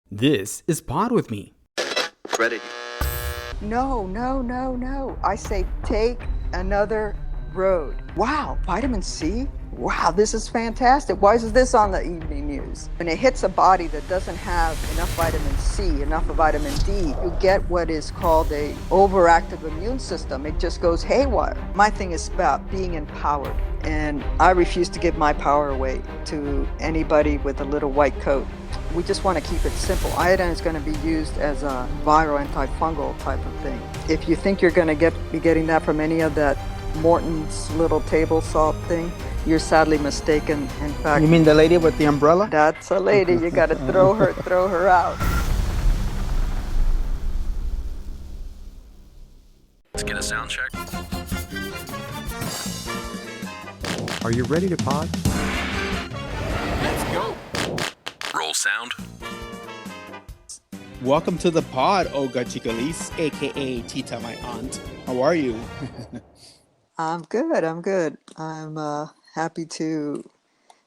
This is Pod With Me. Ready. No. I say take another road. Wow, vitamin C? Wow, this is fantastic. Why is this on the evening news? When it hits a body that doesn't have enough vitamin C, enough vitamin D, you get what is called a overactive immune system. It just goes haywire. My thing is about being empowered, and I refuse to give my power away to anybody with a little white coat. We just want to keep it simple. Iodine is going to be used as a viral antifungal type of thing. If you think you're going to be getting that from any of that Morton's little table salt thing, you're sadly mistaken. In fact, You mean the lady with the umbrella? that's a lady. You got to throw her out. Let's get a sound check. Are you ready to pod? Let's go. Roll sound. Welcome to the pod, Olga Chicalis, aka Tita, my aunt. How are you? I'm good. I'm happy to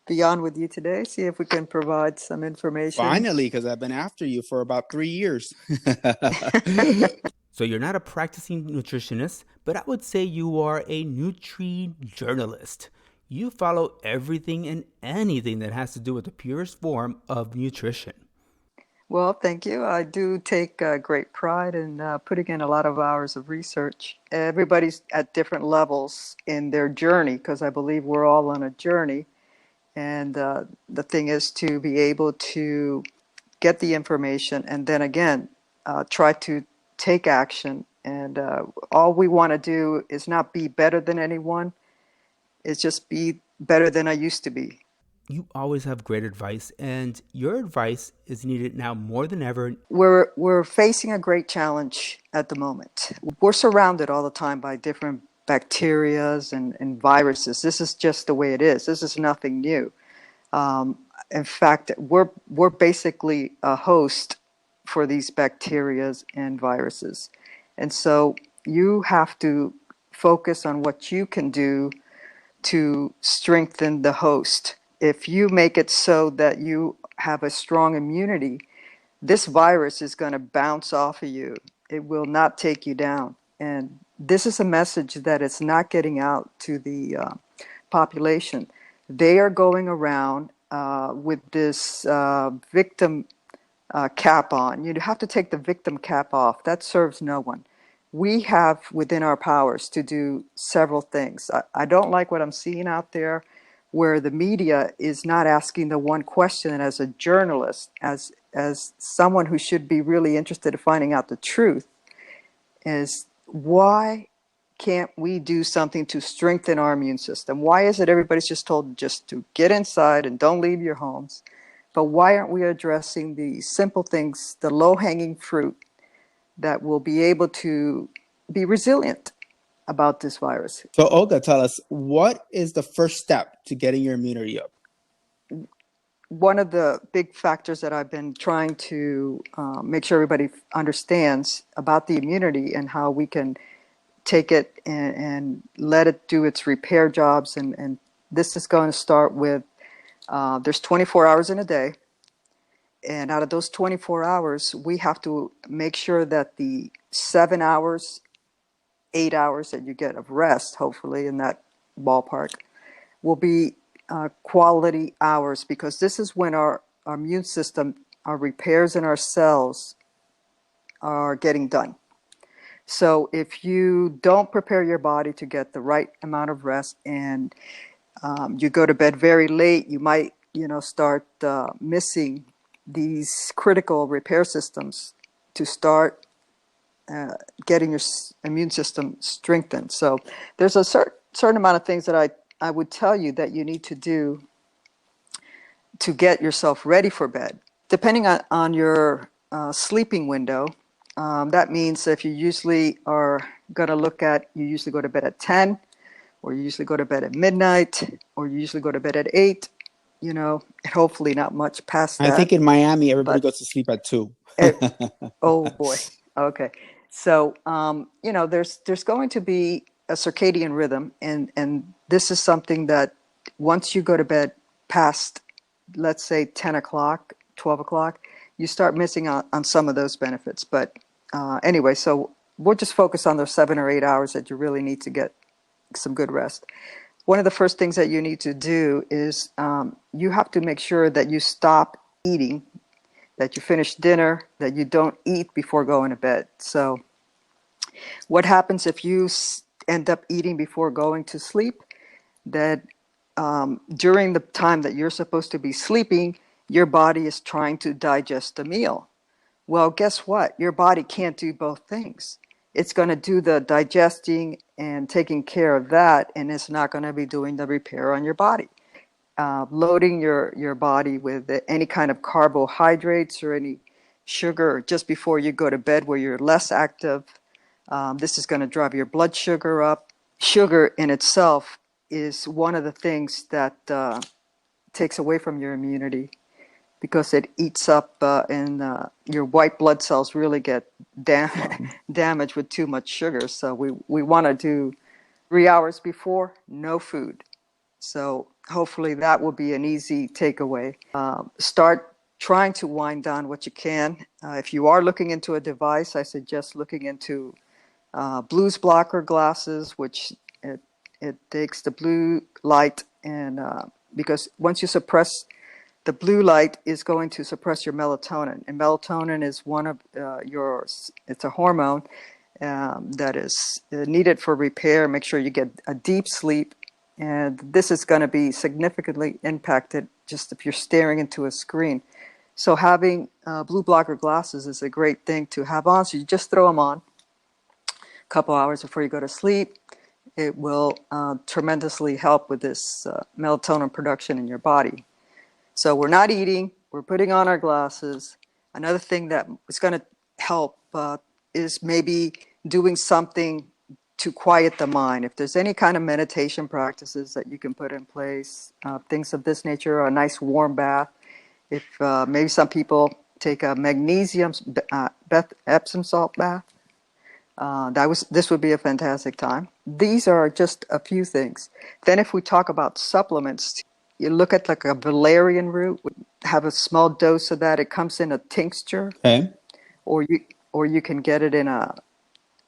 be on with you today. See if we can provide some information. Finally, because I've been after you for about 3 years. So you're not a practicing nutritionist, but I would say you are a nutri-journalist. You follow everything and anything that has to do with the purest form of nutrition. Well, thank you. I do take great pride in putting in a lot of hours of research. Everybody's at different levels in their journey because I believe we're all on a journey. And the thing is to be able to get the information and then again, try to take action. And all we want to do is not be better than anyone. It's just be better than I used to be. You always have great advice, and your advice is needed now more than ever. We're facing a great challenge at the moment. We're surrounded all the time by different bacterias and viruses. This is just the way it is. This is nothing new. In fact, we're basically a host for these bacterias and viruses. And so you have to focus on what you can do to strengthen the host. If you make it so that you have a strong immunity, this virus is going to bounce off of you. It will not take you down. And this is a message that is not getting out to the population. They are going around with this victim cap on. You have to take the victim cap off. That serves no one. We have within our powers to do several things. I don't like what I'm seeing out there where the media is not asking the one question. And as a journalist, as someone who should be really interested in finding out the truth, is why can't we do something to strengthen our immune system? Why is it everybody's just told just to get inside and don't leave your homes? But why aren't we addressing the simple things, the low-hanging fruit that will be able to be resilient about this virus? So, Olga, tell us, what is the first step to getting your immunity up? One of the big factors that I've been trying to make sure everybody understands about the immunity and how we can take it and let it do its repair jobs. And this is going to start with, there's 24 hours in a day. And out of those 24 hours, we have to make sure that the 7 hours, 8 hours that you get of rest, hopefully in that ballpark, will be quality hours, because this is when our immune system, our repairs in our cells are getting done. So if you don't prepare your body to get the right amount of rest and you go to bed very late, you might start missing these critical repair systems to start getting your immune system strengthened. So there's a certain amount of things that I would tell you that you need to do to get yourself ready for bed. Depending on your sleeping window, that means if you usually are going to look at, you usually go to bed at 10, or you usually go to bed at midnight, or you usually go to bed at 8, hopefully not much past that. I think in Miami, everybody goes to sleep at 2. Oh boy. Okay. So, there's going to be a circadian rhythm, and this is something that once you go to bed past, let's say 10 o'clock, 12 o'clock, you start missing on some of those benefits. But anyway, so we'll just focus on those 7 or 8 hours that you really need to get some good rest. One of the first things that you need to do is you have to make sure that you stop eating, that you finish dinner, that you don't eat before going to bed. So what happens if you end up eating before going to sleep? That during the time that you're supposed to be sleeping, your body is trying to digest the meal. Well, guess what? Your body can't do both things. It's going to do the digesting and taking care of that, and it's not going to be doing the repair on your body. Loading your body with any kind of carbohydrates or any sugar just before you go to bed where you're less active, this is going to drive your blood sugar up. Sugar in itself is one of the things that takes away from your immunity, because it eats up and your white blood cells really get damaged with too much sugar. So we want to do 3 hours before, no food. So hopefully that will be an easy takeaway. Start trying to wind down what you can. If you are looking into a device, I suggest looking into blues blocker glasses, which it takes the blue light, and because once you suppress the blue light, is going to suppress your melatonin, and melatonin is one of it's a hormone that is needed for repair. Make sure you get a deep sleep, and this is going to be significantly impacted just if you're staring into a screen. So having blue blocker glasses is a great thing to have on. So you just throw them on a couple hours before you go to sleep. It will tremendously help with this melatonin production in your body. So we're not eating, we're putting on our glasses. Another thing that is going to help is maybe doing something to quiet the mind. If there's any kind of meditation practices that you can put in place, things of this nature, a nice warm bath. If maybe some people take a magnesium Epsom salt bath, this would be a fantastic time. These are just a few things. Then if we talk about supplements, you look at like a valerian root, have a small dose of that. It comes in a tincture, Okay. or you can get it in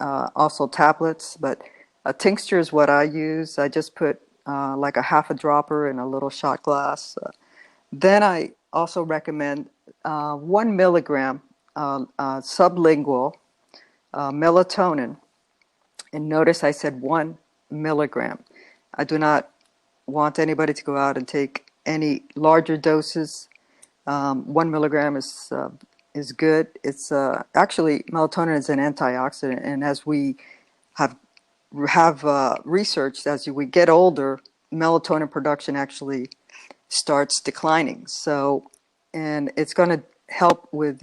also tablets. But a tincture is what I use. I just put like a half a dropper in a little shot glass. Then I also recommend 1 milligram sublingual melatonin. And notice I said 1 milligram. I do not want anybody to go out and take any larger doses. 1 milligram is good. It's actually, melatonin is an antioxidant, and as we have researched, as we get older, melatonin production actually starts declining. So, and it's going to help with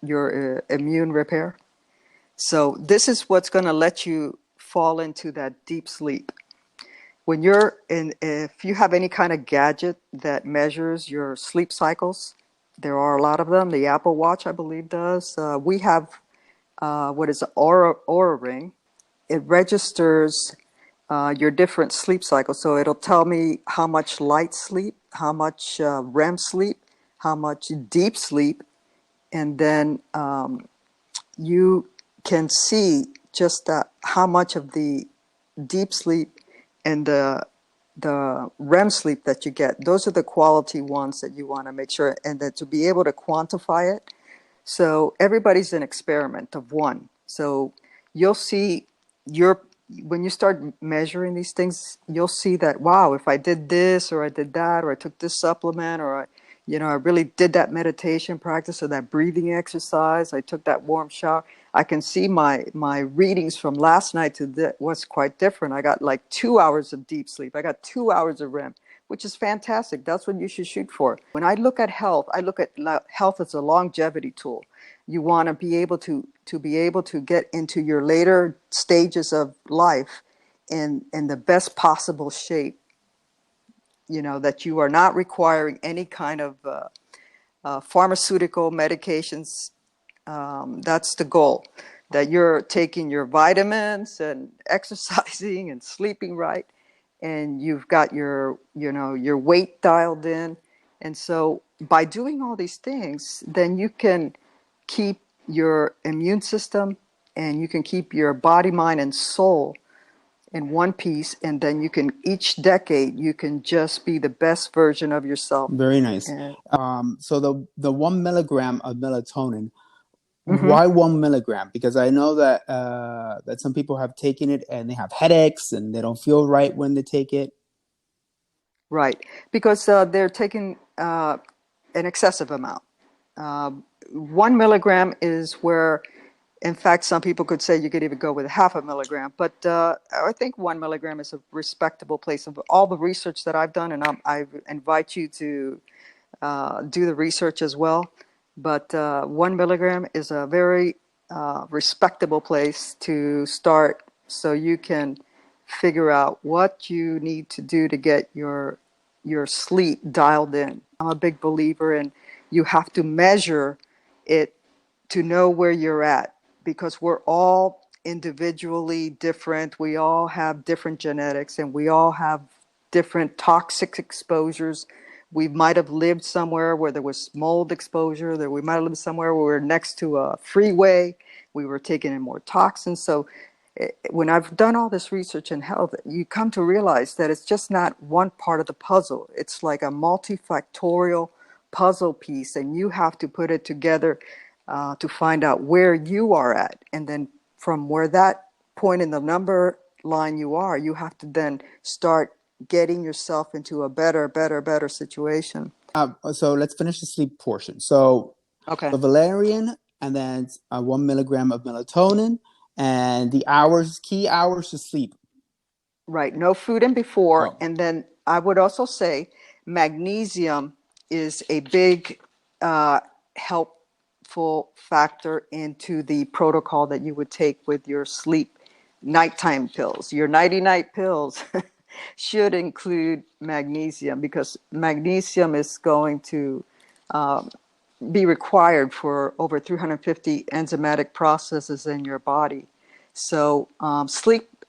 your immune repair. So this is what's going to let you fall into that deep sleep. When you're in, if you have any kind of gadget that measures your sleep cycles, there are a lot of them. The Apple Watch, I believe, does. We have what is an Aura Ring. It registers your different sleep cycles. So it'll tell me how much light sleep, how much REM sleep, how much deep sleep, and then you can see just how much of the deep sleep and the REM sleep that you get. Those are the quality ones that you want to make sure, and that to be able to quantify it. So everybody's an experiment of one. So you'll see when you start measuring these things, you'll see that, wow, if I did this or I did that, or I took this supplement, or I really did that meditation practice or that breathing exercise, I took that warm shower, I can see my readings from last night to was quite different. I got like 2 hours of deep sleep. I got 2 hours of REM, which is fantastic. That's what you should shoot for. When I look at health, I look at health as a longevity tool. You want to be able to get into your later stages of life in the best possible shape. That you are not requiring any kind of pharmaceutical medications. That's the goal, that you're taking your vitamins and exercising and sleeping right, and you've got your weight dialed in, And so by doing all these things, then you can keep your immune system and you can keep your body, mind, and soul in one piece. And then you can, each decade, you can just be the best version of yourself. Very nice. And, So the 1 milligram of melatonin, Mhm. why 1 milligram? Because I know that that some people have taken it and they have headaches and they don't feel right when they take it. Right, because they're taking an excessive amount. 1 milligram is where, in fact, some people could say you could even go with half a milligram. But I think 1 milligram is a respectable place. Of all the research that I've done, and I invite you to do the research as well. But 1 milligram is a very respectable place to start, so you can figure out what you need to do to get your sleep dialed in. I'm a big believer in you have to measure it to know where you're at, because we're all individually different. We all have different genetics and we all have different toxic exposures. We might have lived somewhere where there was mold exposure, that we might have lived somewhere where we were next to a freeway, we were taking in more toxins. So when I've done all this research in health, you come to realize that it's just not one part of the puzzle. It's like a multifactorial puzzle piece, and you have to put it together to find out where you are at. And then from where that point in the number line you are, you have to then start getting yourself into a better situation. So let's finish the sleep portion. So Okay. the valerian, and then 1 milligram of melatonin, and the key hours to sleep. Right. No food in before. Oh. And then I would also say magnesium is a big helpful factor into the protocol that you would take with your sleep nighttime pills. Your nighty-night pills should include magnesium, because magnesium is going to be required for over 350 enzymatic processes in your body. So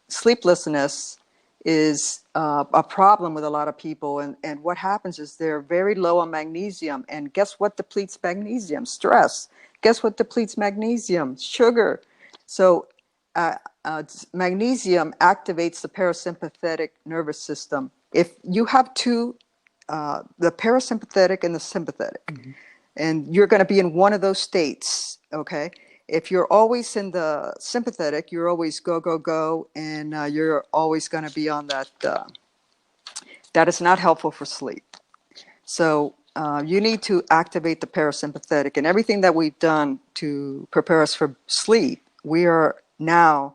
sleeplessness is a problem with a lot of people. And what happens is they're very low on magnesium. And guess what depletes magnesium? Stress. Guess what depletes magnesium? Sugar. So magnesium activates the parasympathetic nervous system. If you have the parasympathetic and the sympathetic, and you're going to be in one of those states, okay? If you're always in the sympathetic, you're always go, and you're always going to be on that. That is not helpful for sleep. So you need to activate the parasympathetic, and everything that we've done to prepare us for sleep, we are now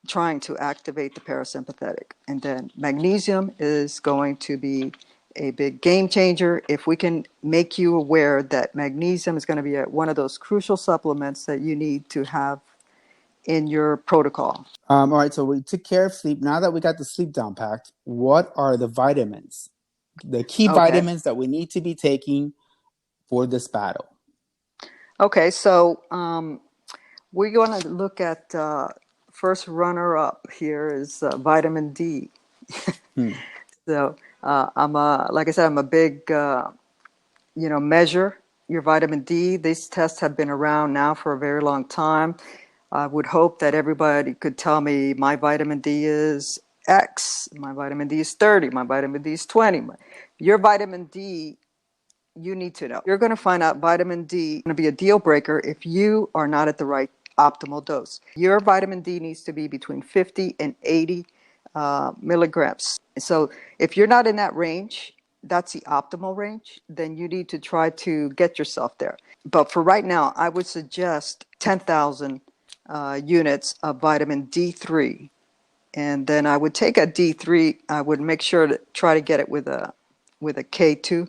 trying to activate the parasympathetic. And then magnesium is going to be a big game changer. If we can make you aware that magnesium is going to be one of those crucial supplements that you need to have in your protocol. All right, so we took care of sleep. Now that we got the sleep down packed, what are the vitamins, the key vitamins that we need to be taking for this battle? Okay, so we're going to look at first runner-up here is vitamin D. So like I said, I'm a big, measure your vitamin D. These tests have been around now for a very long time. I would hope that everybody could tell me my vitamin D is X, my vitamin D is 30, my vitamin D is 20. Your vitamin D, you need to know. You're going to find out vitamin D is going to be a deal breaker if you are not at the right optimal dose. Your vitamin D needs to be between 50 and 80 milligrams. So if you're not in that range, that's the optimal range, then you need to try to get yourself there. But for right now, I would suggest 10,000 units of vitamin D3. And then I would take a D3, I would make sure to try to get it with a K2.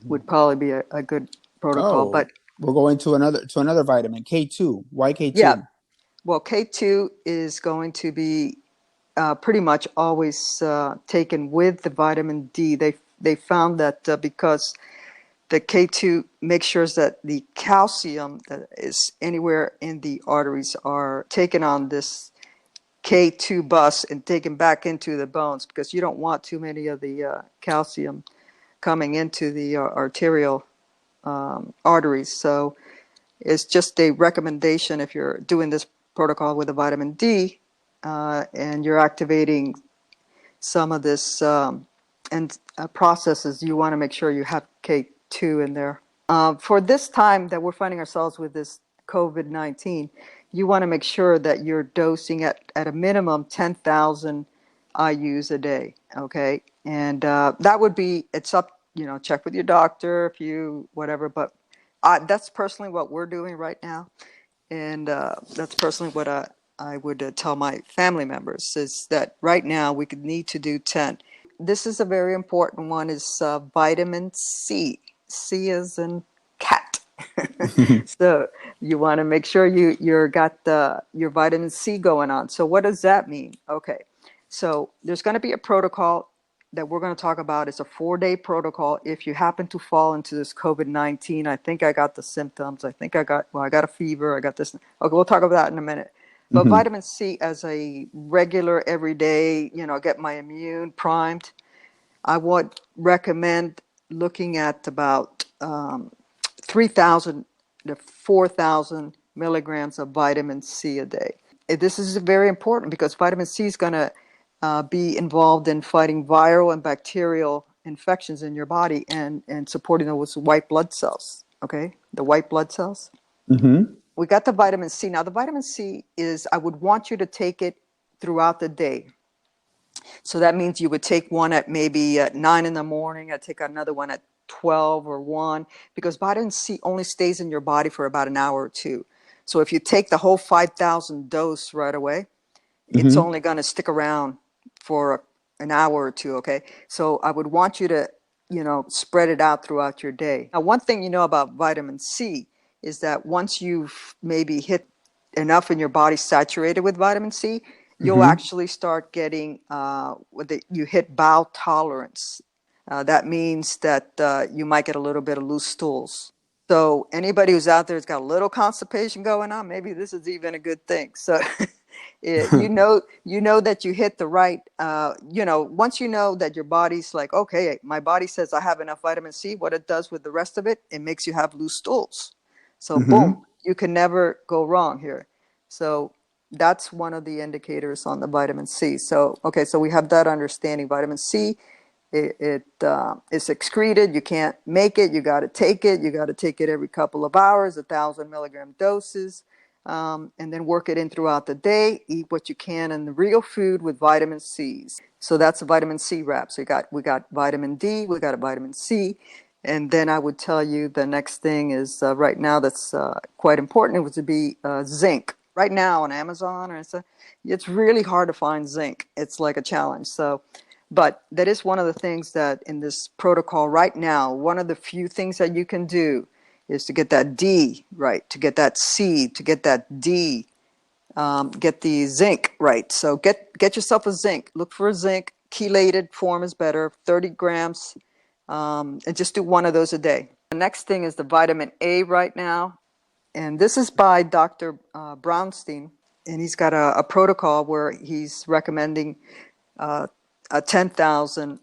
Would probably be a good protocol. But we're going to another vitamin, K2. Why K2? Yeah. Well, K2 is going to be pretty much always taken with the vitamin D. They found that because the K2 makes sure that the calcium that is anywhere in the arteries are taken on this K2 bus and taken back into the bones, because you don't want too many of the calcium coming into the arterial arteries. So it's just a recommendation if you're doing this protocol with a vitamin D and you're activating some of this processes, you want to make sure you have K2 in there. For this time that we're finding ourselves with this COVID-19, you want to make sure that you're dosing at a minimum 10,000 IUs a day, okay? And that would be, it's up, check with your doctor if you, whatever, but that's personally what we're doing right now. And that's personally what I would tell my family members is that right now we could need to do 10. This is a very important one is vitamin C. C is in cat. So you want to make sure you're got your vitamin C going on. So what does that mean? Okay. So there's going to be a protocol that we're going to talk about. It's a 4-day protocol. If you happen to fall into this COVID-19, I think I got the symptoms. I got a fever. I got this. Okay, we'll talk about that in a minute. But vitamin C as a regular everyday, get my immune primed, I would recommend looking at about 3,000 to 4,000 milligrams of vitamin C a day. This is very important because vitamin C is going to be involved in fighting viral and bacterial infections in your body and supporting those white blood cells, okay? The white blood cells. Mm-hmm. We got the vitamin C. Now, the vitamin C is, I would want you to take it throughout the day. So that means you would take one at maybe at 9 in the morning. I'd take another one at 12 or 1, because vitamin C only stays in your body for about an hour or two. So if you take the whole 5,000 dose right away, it's only going to stick around for an hour or two, okay? So I would want you to, spread it out throughout your day. Now, one thing you know about vitamin C is that once you've maybe hit enough in your body saturated with vitamin C, you'll actually start getting, you hit bowel tolerance. That means that you might get a little bit of loose stools. So anybody who's out there has got a little constipation going on, maybe this is even a good thing. So you know that you hit the right, once you know that your body's like, okay, my body says I have enough vitamin C, what it does with the rest of it, it makes you have loose stools. So boom, you can never go wrong here. So that's one of the indicators on the vitamin C. So, okay, so we have that understanding. Vitamin C, it's excreted. You can't make it. You got to take it. You got to take it every couple of hours, 1,000 milligram doses, and then work it in throughout the day. Eat what you can in the real food with vitamin C's. So that's a vitamin C wrap. So we got vitamin D, we got a vitamin C. And then I would tell you the next thing is right now that's quite important. It was to be zinc. Right now on Amazon, it's really hard to find zinc. It's like a challenge. So, but that is one of the things that in this protocol right now, one of the few things that you can do is to get that D right, to get that C, to get that D, get the zinc right. So get yourself a zinc. Look for a zinc. Chelated form is better, 30 grams, and just do one of those a day. The next thing is the vitamin A right now. And this is by Dr. Brownstein, and he's got a protocol where he's recommending 10,000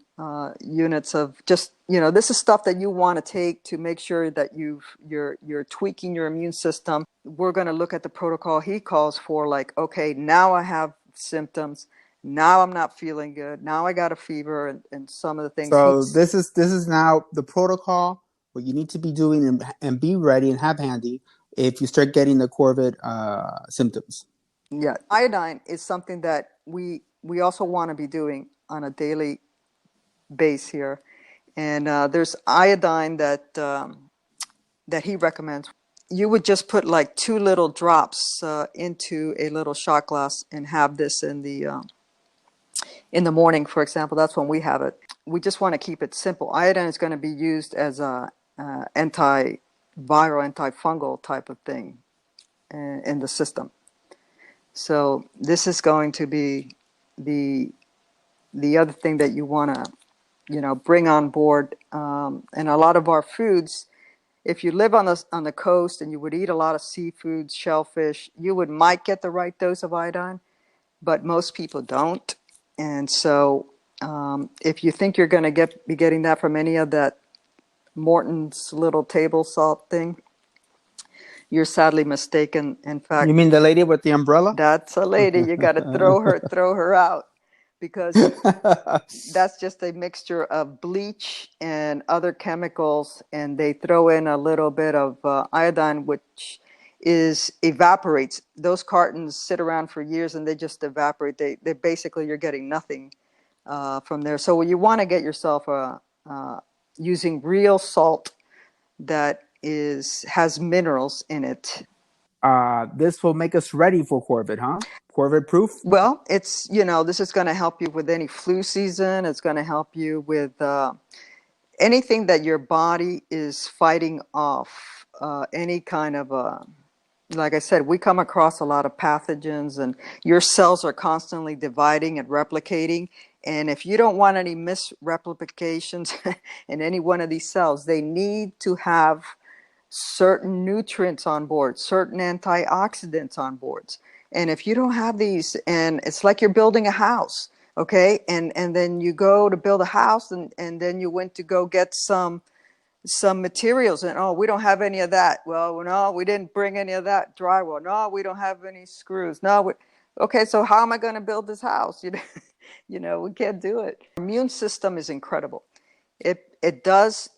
units of just, this is stuff that you want to take to make sure that you're tweaking your immune system. We're going to look at the protocol he calls for, like, okay, now I have symptoms. Now I'm not feeling good. Now I got a fever and some of the things. So this is now the protocol, what you need to be doing and be ready and have handy if you start getting the COVID symptoms. Yeah, iodine is something that we also want to be doing on a daily base here, and there's iodine that he recommends. You would just put like 2 little drops into a little shot glass and have this in the morning, for example. That's when we have it. We just want to keep it simple. Iodine is going to be used as a antiviral, antifungal type of thing in the system. So this is going to be the other thing that you want to, bring on board. And a lot of our foods, if you live on the coast and you would eat a lot of seafood, shellfish, you might get the right dose of iodine, but most people don't. And so If you think you're going to be getting that from any of that Morton's little table salt thing, you're sadly mistaken. In You fact, mean the lady with the umbrella? that's a lady. You got to throw her out, because that's just a mixture of bleach and other chemicals, and they throw in a little bit of iodine, which evaporates. Those cartons sit around for years and they just evaporate. They basically, you're getting nothing from there. So you want to get yourself using real salt that has minerals in it. This will make us ready for Corvid, huh? Corvid proof? Well, this is going to help you with any flu season. It's going to help you with anything that your body is fighting off, any kind of like I said, we come across a lot of pathogens, and your cells are constantly dividing and replicating. And if you don't want any misreplications in any one of these cells, they need to have certain nutrients on board, certain antioxidants on board. And if you don't have these, and it's like you're building a house, okay? And then you go to build a house, and then you went to go get some materials, and we don't have any of that. Well, no, we didn't bring any of that drywall. No, we don't have any screws. No, okay, so how am I going to build this house? We can't do it. Our immune system is incredible. It does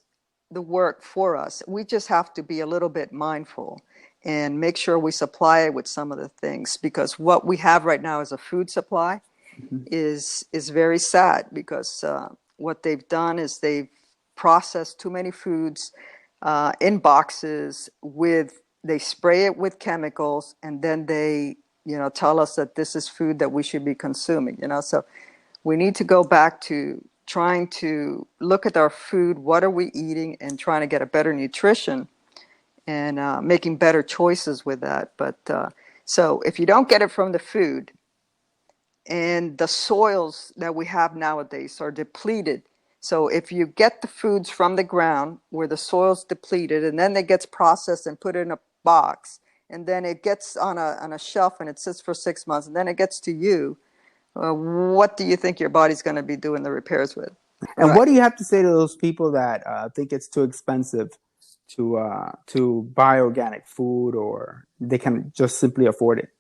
the work for us. We just have to be a little bit mindful and make sure we supply it with some of the things, because what we have right now as a food supply is very sad, because what they've done is they've processed too many foods in boxes they spray it with chemicals, and then they tell us that this is food that we should be consuming. So we need to go back to trying to look at our food. What are we eating, and trying to get a better nutrition, and making better choices with that. But so if you don't get it from the food, and the soils that we have nowadays are depleted. So if you get the foods from the ground where the soil's depleted, and then it gets processed and put in a box, and then it gets on a shelf and it sits for 6 months, and then it gets to you, what do you think your body's going to be doing the repairs with? And Right. what do you have to say to those people that think it's too expensive to buy organic food, or they can just simply afford it?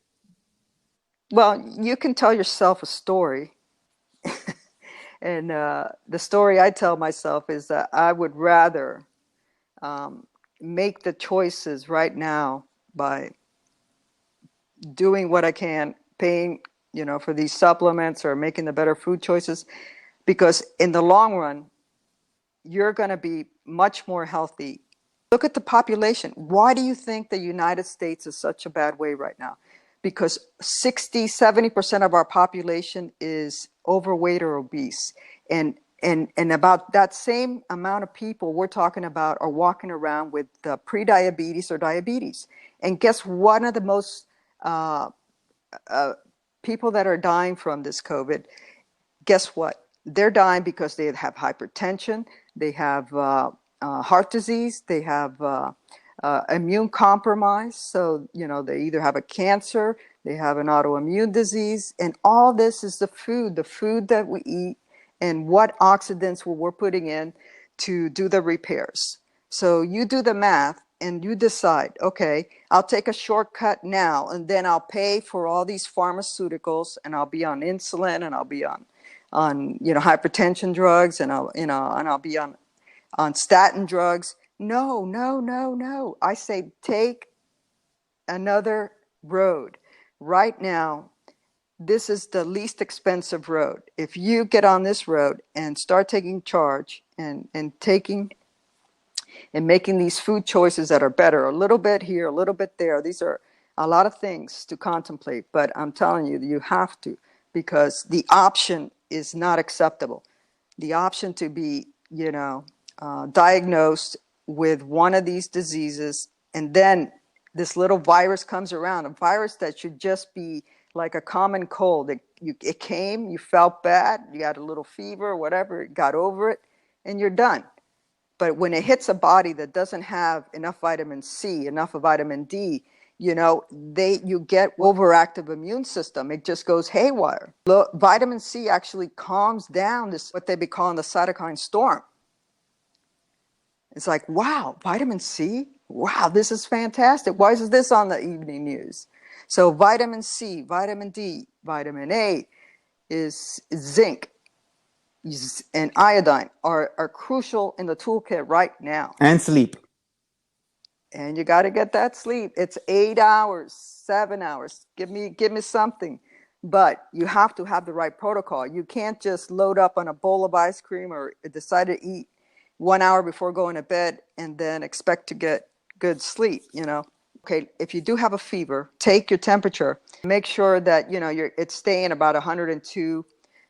Well, you can tell yourself a story. And the story I tell myself is that I would rather make the choices right now by doing what I can, paying, for these supplements, or making the better food choices, because in the long run, you're going to be much more healthy. Look at the population. Why do you think the United States is such a bad way right now? Because 60-70% of our population is overweight or obese. And about that same amount of people we're talking about are walking around with prediabetes or diabetes. And guess one of the most people that are dying from this COVID, guess what? They're dying because they have hypertension, they have heart disease, they have immune compromise. So, they either have a cancer, they have an autoimmune disease, and all this is the food that we eat, and what oxidants we're putting in to do the repairs. So you do the math and you decide, okay, I'll take a shortcut now, and then I'll pay for all these pharmaceuticals, and I'll be on insulin, and I'll be on hypertension drugs, and I'll be on statin drugs. No. I say take another road. Right now, this is the least expensive road. If you get on this road and start taking charge and making these food choices that are better, a little bit here, a little bit there. These are a lot of things to contemplate, but I'm telling you, you have to, because the option is not acceptable. The option to be, diagnosed with one of these diseases, and then this little virus comes around, a virus that should just be like a common cold. It came, you felt bad, you had a little fever, whatever, got over it, and you're done. But when it hits a body that doesn't have enough vitamin C, enough of vitamin D, you get overactive immune system. It just goes haywire. Vitamin C actually calms down this, what they be calling the cytokine storm. It's like, wow, vitamin C? Wow, this is fantastic. Why is this on the evening news? So vitamin C, vitamin D, vitamin A, is zinc, and iodine are crucial in the toolkit right now. And sleep. And you got to get that sleep. It's 8 hours, 7 hours. Give me something. But you have to have the right protocol. You can't just load up on a bowl of ice cream or decide to eat 1 hour before going to bed and then expect to get good sleep, Okay, if you do have a fever, take your temperature. Make sure that, it's staying about 102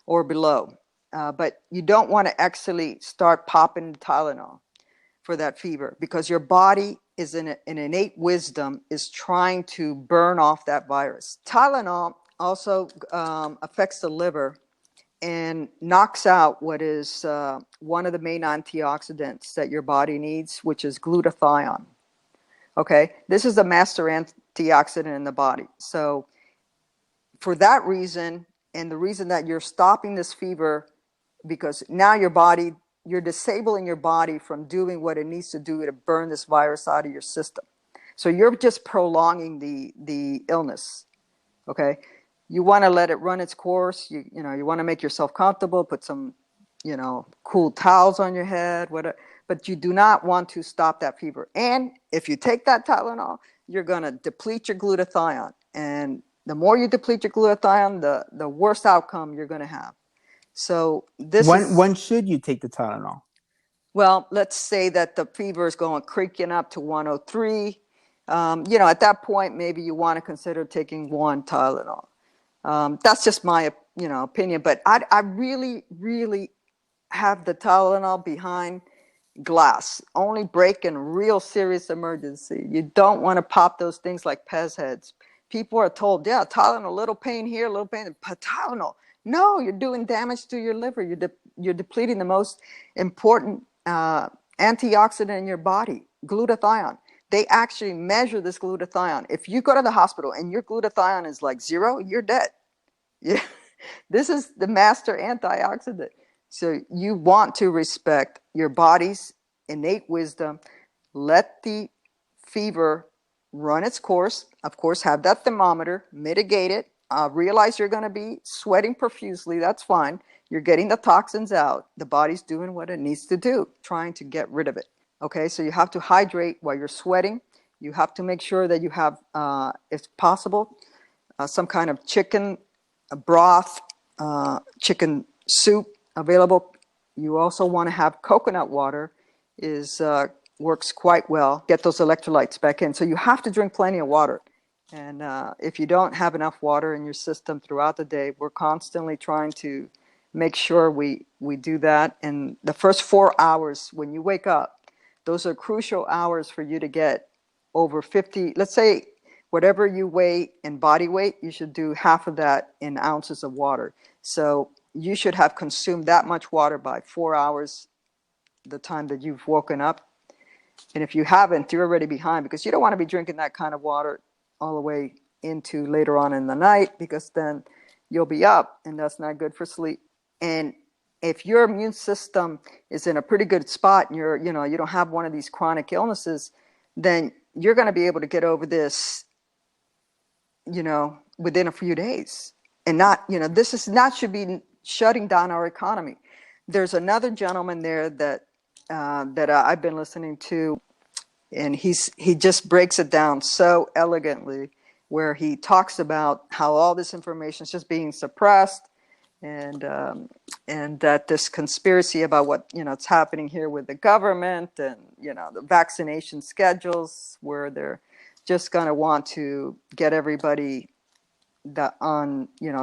or below. But you don't want to actually start popping Tylenol for that fever, because your body is in an innate wisdom is trying to burn off that virus. Tylenol also affects the liver and knocks out what is one of the main antioxidants that your body needs, which is glutathione. Okay, this is the master antioxidant in the body. So for that reason, and the reason that you're stopping this fever, because now you're disabling your body from doing what it needs to do to burn this virus out of your system. So you're just prolonging the illness. Okay, you want to let it run its course. You want to make yourself comfortable. Put some, cool towels on your head. Whatever. But you do not want to stop that fever. And if you take that Tylenol, you're going to deplete your glutathione. And the more you deplete your glutathione, the worse outcome you're going to have. So when should you take the Tylenol? Well, let's say that the fever is going creaking up to 103. At that point, maybe you want to consider taking one Tylenol. That's just my, opinion. But I really, really have the Tylenol behind glass. Only break in real serious emergency. You don't want to pop those things like Pez heads. People are told, yeah, Tylenol, a little pain here, a little pain, but Tylenol. No, you're doing damage to your liver. You're depleting the most important antioxidant in your body, glutathione. They actually measure this glutathione. If you go to the hospital and your glutathione is like 0, you're dead. Yeah, this is the master antioxidant. So you want to respect your body's innate wisdom. Let the fever run its course. Of course, have that thermometer, mitigate it. Realize you're going to be sweating profusely. That's fine. You're getting the toxins out. The body's doing what it needs to do, trying to get rid of it. Okay, so you have to hydrate while you're sweating. You have to make sure that you have, if possible, some kind of chicken broth, chicken soup available. You also want to have coconut water. Works quite well. Get those electrolytes back in. So you have to drink plenty of water. And if you don't have enough water in your system throughout the day, we're constantly trying to make sure we do that. And the first 4 hours when you wake up, those are crucial hours for you to get over 50. Let's say whatever you weigh in body weight, you should do half of that in ounces of water. So you should have consumed that much water by 4 hours, the time that you've woken up. And if you haven't, you're already behind, because you don't want to be drinking that kind of water all the way into later on in the night, because then you'll be up and that's not good for sleep. And if your immune system is in a pretty good spot and you don't have one of these chronic illnesses, then you're going to be able to get over this, within a few days. And not, should be shutting down our economy. There's another gentleman there that I've been listening to, and he just breaks it down so elegantly, where he talks about how all this information is just being suppressed, and that this conspiracy about what it's happening here with the government, and the vaccination schedules, where they're just going to want to get everybody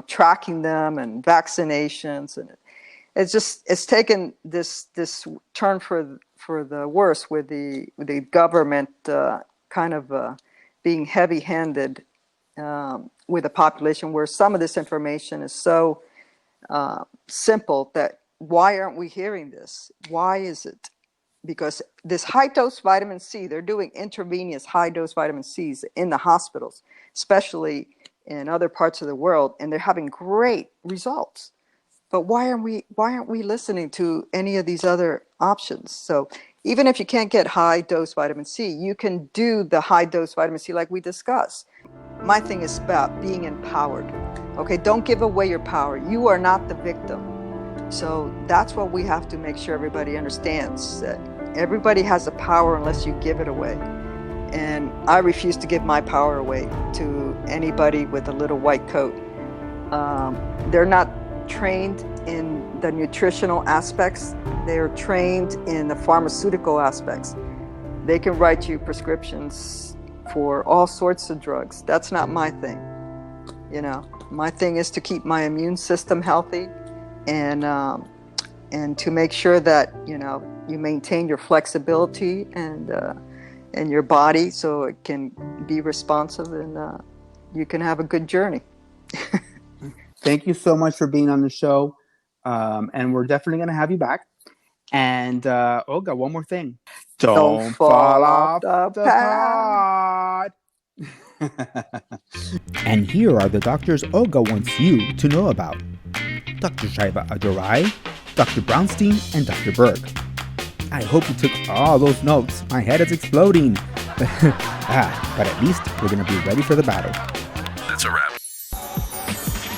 tracking them and vaccinations, and it's taken this turn for the worse, with the government being heavy-handed with the population, where some of this information is so simple that why aren't we hearing this? Why is it? because this high dose vitamin C, they're doing intravenous high dose vitamin C's in the hospitals, especially in other parts of the world, and they're having great results. But why aren't we listening to any of these other options? So even if you can't get high dose vitamin C, you can do the high dose vitamin C like we discussed. My thing is about being empowered. Okay, don't give away your power. You are not the victim. So that's what we have to make sure everybody understands, that everybody has the power unless you give it away. And I refuse to give my power away to anybody with a little white coat. They're not trained in the nutritional aspects. They're trained in the pharmaceutical aspects. They can write you prescriptions for all sorts of drugs. That's not my thing. You know, my thing is to keep my immune system healthy, and to make sure that, you know, you maintain your flexibility and your body so it can be responsive, and you can have a good journey. Thank you so much for being on the show. And we're definitely going to have you back. And Olga, one more thing. Don't fall off the pod. And here are the doctors Olga wants you to know about. Dr. Shaiba Adorai, Dr. Brownstein, and Dr. Berg. I hope you took all those notes. My head is exploding. But at least we're going to be ready for the battle. That's a wrap.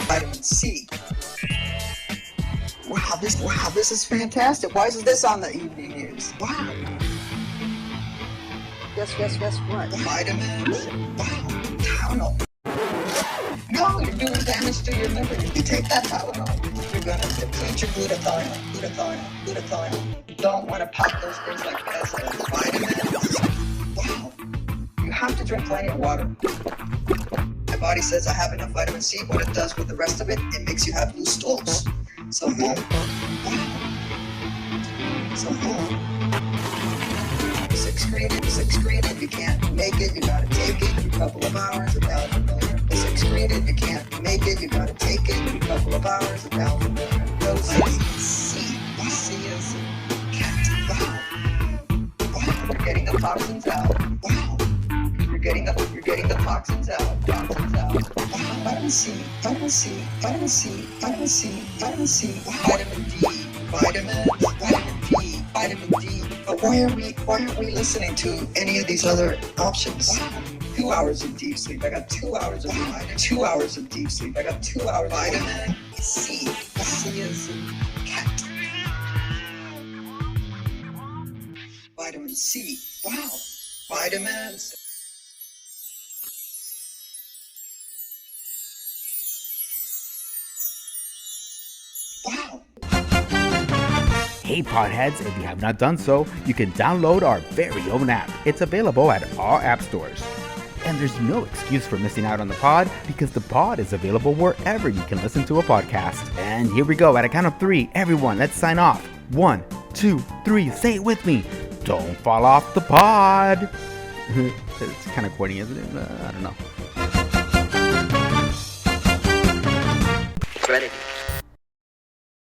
Vitamin C. Wow, this is fantastic. Why is this on the evening news? Wow. Guess what? The vitamins. Wow. Tylenol. No, you're doing damage to your liver. You take that Tylenol, you're gonna deplete your glutathione. You don't want to pop those things like this. Vitamins. Wow. You have to drink plenty of water. My body says I have enough vitamin C. What it does with the rest of it, it makes you have loose stools. So wow. It's excreted, you can't make it, you gotta take it, a couple of hours, 1,000 million. It's excreted, you can't make it, you gotta take it, a couple of hours, 1,000 million doses. C is cat. Wow. You're getting the toxins out. Wow. You're getting the toxins out. Wow. Vitamin C. Vitamin D. Vitamin D. But why aren't we listening to any of these other options? 2 hours of deep sleep. I got 2 hours of vitamin. 2 hours of deep sleep. I got 2 hours. Vitamin C. C is cat. Vitamin C. Wow. Vitamins. Wow. Hey Podheads, if you have not done so, you can download our very own app. It's available at all app stores. And there's no excuse for missing out on the pod, because the pod is available wherever you can listen to a podcast. And here we go, at a count of 3, everyone, let's sign off. 1, 2, 3, say it with me. Don't fall off the pod. It's kind of corny, isn't it? I don't know. Ready.